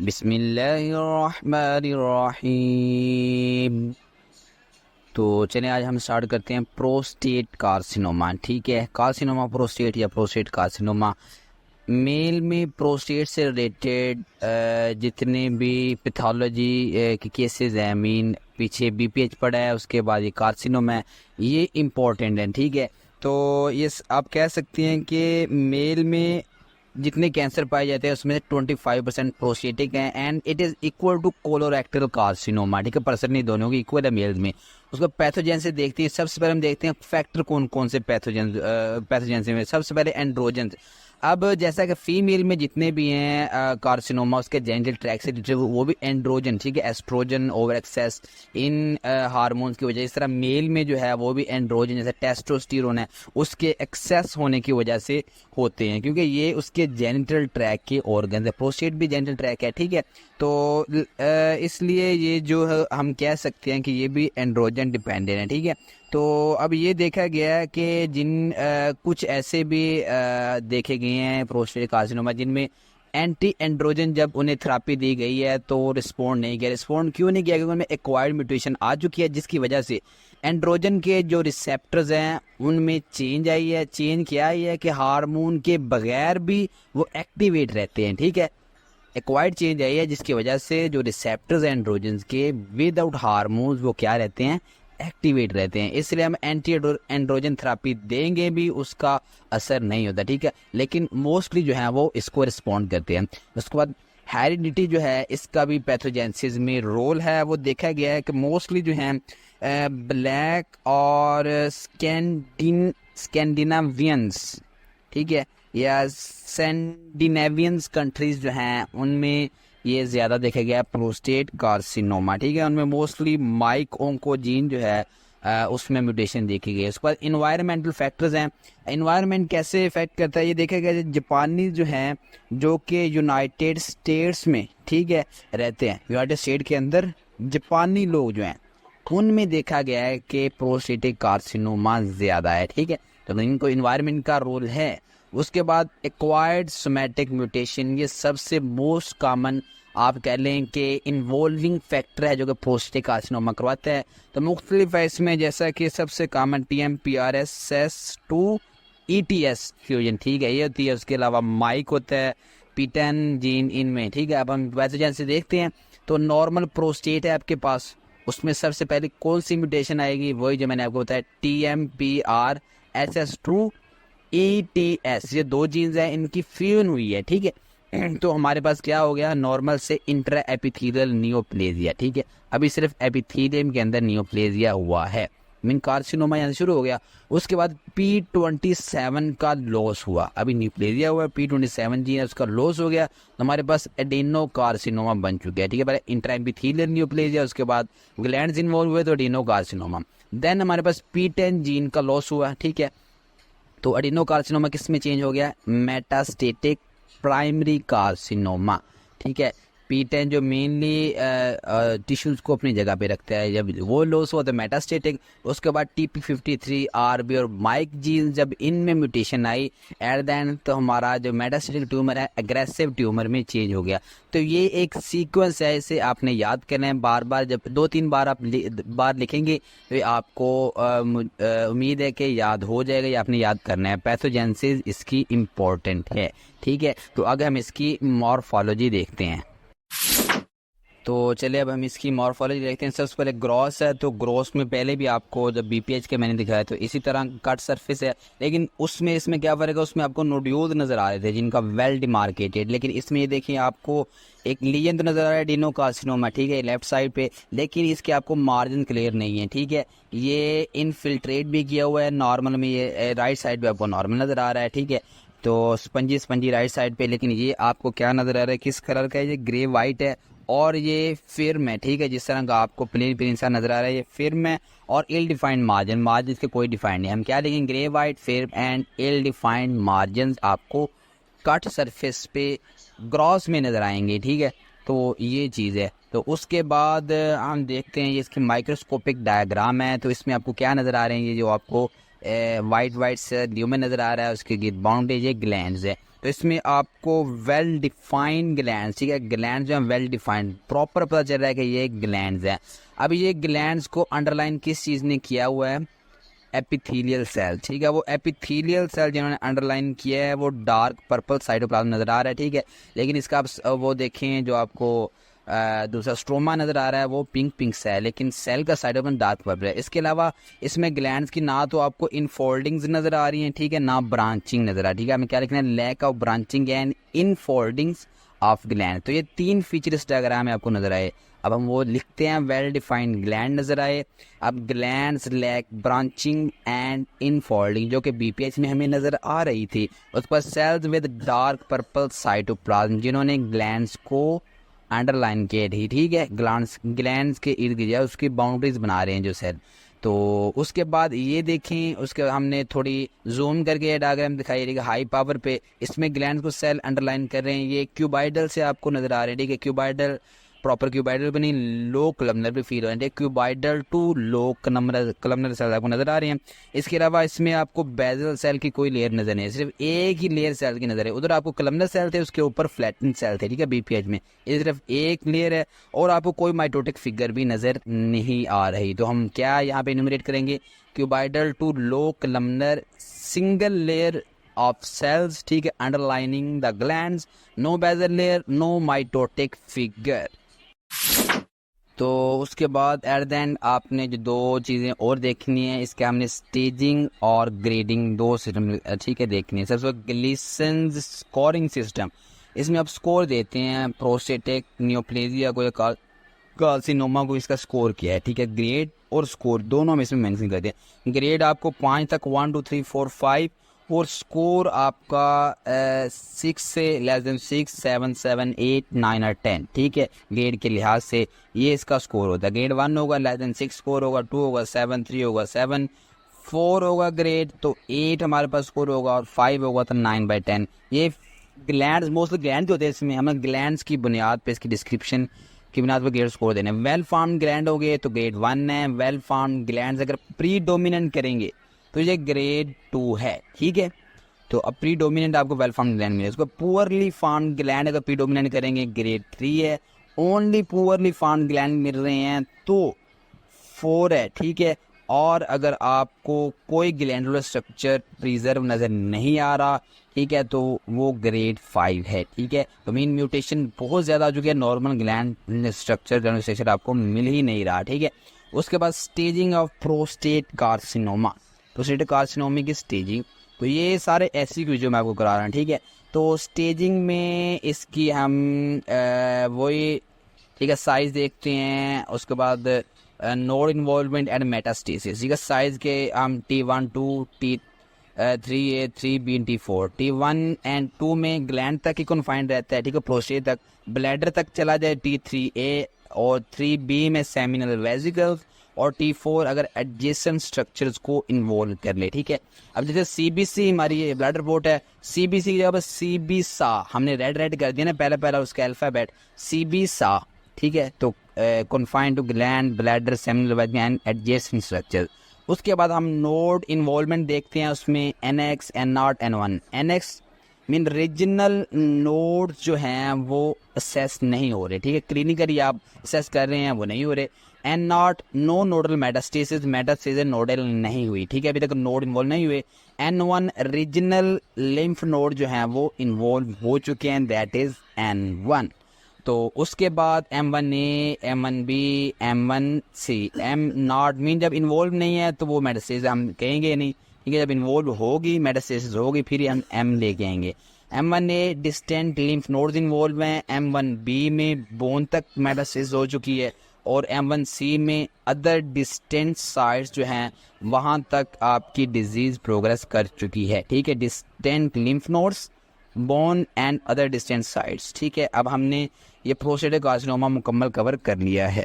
बिस्मिल्लाहिर्रहमानिर्रहीम। तो चलिए आज हम स्टार्ट करते हैं प्रोस्टेट कार्सिनोमा। ठीक है, कार्सिनोमा प्रोस्टेट या प्रोस्टेट कार्सिनोमा मेल में प्रोस्टेट से रिलेटेड जितने भी पैथोलॉजी के केसेस हैं, मीन पीछे बीपीएच पड़ा है, उसके बाद ये कार्सिनोमा है, ये इम्पोर्टेंट है। ठीक है, तो ये आप कह सकते हैं कि मेल में जितने कैंसर पाए जाते हैं उसमें से 25% प्रोस्टेटिक हैं and it is equal to colorectal carcinoma. ठीक है, पर्सन नहीं, दोनों की इक्वल है मेल्स में। उसको पैथोजेन से देखते हैं, सबसे पहले हम देखते हैं फैक्टर कौन कौन से पैथोजेन से में। सबसे पहले एंड्रोजन। अब जैसा कि फीमेल में जितने भी हैं कार्सिनोमा उसके जेनिटल ट्रैक्ट से रिलेटेड वो भी एंड्रोजन, ठीक है, एस्ट्रोजन ओवर एक्सेस इन हार्मोन्स की वजह। इस तरह मेल में जो है वो भी एंड्रोजन जैसे टेस्टोस्टेरोन है उसके एक्सेस होने की वजह से होते हैं, क्योंकि ये उसके जेनिटल ट्रैक के ऑर्गन है। प्रोस्टेट भी जेनिटल ट्रैक है, ठीक है, तो इसलिए ये जो है हम कह सकते हैं कि ये भी एंड्रोजन डिपेंडेंट है। ठीक है, तो अब ये देखा गया है कि कुछ ऐसे भी देखे गए हैं प्रोस्टेट कार्सिनोमा जिनमें एंटी एंड्रोजन जब उन्हें थेरेपी दी गई है तो रिस्पॉन्ड नहीं किया। रिस्पॉन्ड क्यों नहीं किया? क्योंकि उनमें एक्वायर्ड म्यूटेशन आ चुकी है, जिसकी वजह से एंड्रोजन के जो रिसेप्टर्स हैं उनमें चेंज आई है। चेंज क्या आई है कि हार्मोन के बगैर भी वो एक्टिवेट रहते हैं। ठीक है, एक्वायर्ड चेंज आई है जिसकी वजह से जो रिसेप्टर्स हैं एंड्रोजन के विदाउट हार्मोन्स वो क्या रहते हैं, एक्टिवेट रहते हैं। इसलिए हम एंटी एंड्रोजन थेरेपी देंगे भी उसका असर नहीं होता। ठीक है, लेकिन मोस्टली जो है वो इसको रिस्पॉन्ड करते हैं। उसके बाद हेरिडिटी जो है इसका भी पैथोजेंसिस में रोल है। वो देखा गया है कि मोस्टली जो है ब्लैक और स्कैंडिनावियंस, ठीक है, या स्कैंडिनेवियंस कंट्रीज जो हैं उनमें ये ज़्यादा देखा गया है प्रोस्टेट कार्सिनोमा। ठीक है, उनमें मोस्टली माइक ओंकोजीन जो है उसमें म्यूटेशन देखी गई है। उसके बाद इन्वायरमेंटल फैक्टर्स हैं। इन्वायरमेंट कैसे इफेक्ट करता है ये देखा गया। जापानी जो हैं जो कि यूनाइटेड स्टेट्स में, ठीक है, रहते हैं, यूनाइटेड स्टेट के अंदर जापानी लोग जो हैं उनमें देखा गया है कि प्रोस्टेटिक कार्सिनोमा ज़्यादा है। ठीक है, तो इनको इन्वायरमेंट का रोल है। उसके बाद एक्वायर्ड सोमैटिक म्यूटेशन, ये सबसे मोस्ट कॉमन आप कह लें कि इन्वॉल्विंग फैक्टर है जो कि प्रोस्टेटिक कार्सिनोमा करवाता है। तो मुख्तलिफ है इसमें, जैसा कि सबसे कॉमन TMPRSS2 ETS फ्यूजन, ठीक है, ये होती है। उसके अलावा माइक होता है, P10 जीन इनमें। ठीक है, अब हम पैथोजेन से देखते हैं। तो नॉर्मल प्रोस्टेट है आपके पास, उसमें सबसे पहले कौन सी म्यूटेशन आएगी? वही जो मैंने आपको बताया, TMPRSS2 ETS, ये दो जीन्स हैं, इनकी फ्यूजन हुई है। ठीक है, तो हमारे पास क्या हो गया, नॉर्मल से इंट्रा एपिथेलियल नियोप्लेजिया। ठीक है, अभी सिर्फ एपिथेलियम के अंदर नियोप्लेजिया हुआ है, मीन कार्सिनोमा यहाँ से शुरू हो गया। उसके बाद P27 का लॉस हुआ, अभी न्यूप्लेजिया हुआ, P27 जीन है उसका लॉस हो गया, तो हमारे पास एडेनो कार्सिनोमा बन चुका है। ठीक है, पहले इंट्रा एपिथेलियल नियोप्लेजिया, उसके बाद ग्लैंड्स इन्वॉल्व हुए तो एडेनो कार्सिनोमा। देन हमारे पास P10 जीन का लॉस हुआ। ठीक है, तो एडेनो कार्सिनोमा किस में चेंज हो गया, मेटास्टेटिक प्राइमरी कार्सिनोमा। ठीक है, P10 जो मेनली टिश्यूज को अपनी जगह पे रखता है, जब वो लॉस हुआ तो मेटास्टेटिक। उसके बाद TP53 RB और माइक जीन जब इनमें mutation I at the end, तो हमारा जो मेटास्टेटिक ट्यूमर है एग्रेसिव ट्यूमर में चेंज हो गया। तो ये एक सीक्वेंस है, इसे आपने याद करना है बार बार। जब 2-3 बार आप बार लिखेंगे तो आपको उम्मीद है कि याद हो जाएगा, या आपने याद करना है। पैथोजेंसिस इसकी इम्पोर्टेंट है। ठीक है, तो अगर हम इसकी मॉर्फोलॉजी देखते हैं, तो चलिए अब हम इसकी मॉर्फोलॉजी देखते हैं। सबसे पहले ग्रॉस है, तो ग्रॉस में पहले भी आपको जब BPH के मैंने दिखाया तो इसी तरह कट सरफेस है, लेकिन उसमें इसमें क्या फ़र्क है, उसमें आपको नोड्यूल्स नज़र आ रहे थे जिनका वेल डिमार्केटेड, लेकिन इसमें ये देखिए आपको एक लीजन तो नज़र आ रहा है एडेनोकार्सिनोमा, ठीक है, लेफ्ट साइड पे, लेकिन इसके आपको मार्जिन क्लियर नहीं है। ठीक है, ये इनफिल्ट्रेट भी किया हुआ है नॉर्मल में, ये राइट साइड पे आपको नॉर्मल नज़र आ रहा है। ठीक है, तो स्पंजी राइट साइड पे, लेकिन ये आपको क्या नज़र आ रहा है, किस कलर का है, ये ग्रे वाइट है और ये फिर्म है। ठीक है, जिस तरह का आपको प्लेन सा नज़र आ रहा है ये फिर्म है, और इल डिफाइंड मार्जिन इसके कोई डिफाइंड नहीं। हम क्या देखेंगे, grey white firm and ill defined margin आपको कट सरफेस पे ग्रॉस में नज़र आएंगे। ठीक है, तो ये चीज़ है। तो उसके बाद हम देखते हैं ये इसकी माइक्रोस्कोपिक डायग्राम है। तो इसमें आपको क्या नज़र आ रहे हैं, ये जो आपको वाइट से ल्यूमेन नज़र आ रहा है, उसके गिद बाउंडेज है, ग्लैंड्स है। तो इसमें आपको वेल डिफाइंड ग्लैंड, ठीक है, ग्लैंड जो है वेल डिफाइंड प्रॉपर पता चल रहा है कि ये ग्लैंड्स हैं। अब ये ग्लैंड्स को अंडरलाइन किस चीज़ ने किया हुआ है, एपिथेलियल सेल, ठीक है। वो एपिथेलियल सेल जिन्होंने अंडरलाइन किया है वो डार्क पर्पल साइटोप्लाज्म नज़र आ रहा है, ठीक है। लेकिन इसका आप वो देखें जो आपको दूसरा स्ट्रोमा नज़र आ रहा है वो पिंक पिंक सा है, लेकिन सेल का साइटोप्लाज्म डार्क पर्पल है। इसके अलावा इसमें ग्लैंड्स की ना तो आपको इनफोल्डिंग्स नज़र आ रही हैं, ठीक है, ना ब्रांचिंग नज़र आ रही है, ठीक है। हमें क्या लिखना है, lack of branching and infoldings of gland. तो ये 3 फीचर इस डायग्राम में आपको नज़र आए। अब हम वो लिखते हैं, वेल डिफाइंड ग्लैंड नज़र आए। अब glands lack branching and infolding जो कि बीपीएच में हमें नज़र आ रही थी। उसके बाद cells with dark purple cytoplasm जिन्होंने ग्लैंड्स को अंडरलाइन किए थी, ठीक है, ग्लैंड्स के इर्द गिर्द उसकी बाउंड्रीज बना रहे हैं जो सेल। तो उसके बाद ये देखें, उसके हमने थोड़ी जूम करके डायग्राम दिखाई है हाई पावर पे, इसमें ग्लैंड्स को सेल अंडरलाइन कर रहे हैं। ये क्यूबाइडल से आपको नज़र आ रहे हैं, ठीक है, क्यूबाइडल प्रॉपर क्यूबाइडल भी नहीं, लो कलमनर भी फील हो रहे हैं, cuboidal to low columnar cell आपको नजर आ रहे हैं। इसके अलावा इसमें आपको बेजल सेल की कोई लेयर नजर नहीं है, सिर्फ एक ही लेयर सेल की नजर है। उधर आपको कलमनर सेल थे, उसके ऊपर फ्लैटन सेल थे, ठीक है, बीपीएच में ये सिर्फ एक लेयर है और आपको कोई माइटोटिक फिगर भी नजर नहीं आ रही। तो हम क्या यहाँ पे इन्यूमरेट करेंगे, cuboidal to low columnar single layer of cells, ठीक है, underlining the glands, no basal layer, no mitotic figure. तो उसके बाद एट द एंड आपने जो 2 चीज़ें और देखनी है, इसके हमने स्टेजिंग और ग्रेडिंग 2 सिस्टम, ठीक है, देखनी है। सबसे ग्लीसन स्कोरिंग सिस्टम, इसमें आप स्कोर देते हैं प्रोस्टेटिक नियोप्लेजिया को या कार्सिनोमा को, इसका स्कोर किया है, ठीक है। ग्रेड और स्कोर दोनों हम इसमें मेंशन करते हैं। ग्रेड आपको 5 तक 1 2 3 4 5 और स्कोर आपका 6 से लेस देन 6 7 7 8 9 और 10, ठीक है, ग्रेड के लिहाज से ये इसका स्कोर होता है। ग्रेड 1 होगा लेस देन 6 स्कोर होगा, 2 होगा 7, 3 होगा 7, 4 होगा ग्रेड तो 8 हमारे पास स्कोर होगा और 5 होगा तो 9/10। ये ग्लैंड्स मोस्टली ग्लैंड होते हैं, इसमें हमें ग्लैंड्स की बुनियाद पे इसकी डिस्क्रिप्शन की बुनियाद पर ग्रेड स्कोर देने। वेल फॉर्म्ड ग्लैंड हो गए तो ग्रेड 1 है। वेल फॉर्म्ड ग्लैंड्स अगर प्री डोमिनेंट करेंगे तो ये ग्रेड 2 है, ठीक है। तो अब प्री डोमिनेंट आपको वेल फॉर्म्ड ग्लैंड मिले। उसको पुअरली फॉर्म्ड ग्लैंड अगर प्री डोमिनेंट करेंगे ग्रेड 3 है। ओनली पुअरली फॉर्म्ड ग्लैंड मिल रहे हैं तो 4 है, ठीक है। और अगर आपको कोई ग्लैंडुलर स्ट्रक्चर प्रिजर्व नज़र नहीं आ रहा, ठीक है, तो वो ग्रेड 5 है, ठीक है। तो मीन म्यूटेशन बहुत ज़्यादा हो चुकी है, नॉर्मल ग्लैंड स्ट्रक्चर आपको मिल ही नहीं रहा, ठीक है। उसके बाद staging of prostate carcinoma, prostate carcinoma की स्टेजिंग, तो ये सारे ऐसी क्विज जो मैं आपको करा रहा हूँ, ठीक है। तो स्टेजिंग में इसकी हम वही, ठीक है, साइज देखते हैं। उसके बाद नोड इन्वॉल्वमेंट एंड मेटास्टेसिस, ठीक है, साइज के हम T1 2 T3A 3B T4 T1 and 2 में ग्लैंड तक ही कन्फाइंड रहता है, ठीक है, प्रोस्टेट तक। ब्लैडर तक चला जाए T3A और 3B में सेमिनल वेसिकल्स और T4 अगर एडजेसेंट स्ट्रक्चर्स को इन्वॉल्व कर ले, ठीक है। अब जैसे CBC हमारी ब्लड रिपोर्ट है, CBC की जगह पर CBSA हमने रेड कर दिया ना, पहला उसका अल्फाबेट CBSA, ठीक है। तो confined to gland bladder seminal vesicle and adjacent structure. उसके बाद हम नोड इन्वॉल्वमेंट देखते हैं, उसमें NX N0 N1 NX mean regional nodes जो हैं वो असेस नहीं हो रहे, ठीक है, क्लिनिकली आप असेस कर रहे हैं वो नहीं हो रहे। N0 no nodal metastasis nodal नहीं हुई, ठीक है, अभी तक नोड इन्वॉल्व नहीं हुए। N1 रीजनल लिम्फ नोड जो हैं वो इन्वॉल्व हो चुके हैं, दैट इज N1। तो उसके बाद M1A M1B M1C M0 mean जब इन्वॉल्व नहीं है तो वो मेटास्टेसिस हम कहेंगे नहीं, ठीक है। जब इन्वॉल्व होगी मेटास्टेसिस होगी फिर हम M लेके आएंगे। M1A distant lymph nodes involve हैं, M1B में बोन तक मेटास्टेसिस हो चुकी है और M1C में अदर डिस्टेंट साइट्स जो हैं वहाँ तक आपकी डिजीज प्रोग्रेस कर चुकी है, ठीक है। Distant lymph nodes, bone and other distant sites, ठीक है। अब हमने ये प्रोस्टेट कार्सिनोमा मुकम्मल कवर कर लिया है।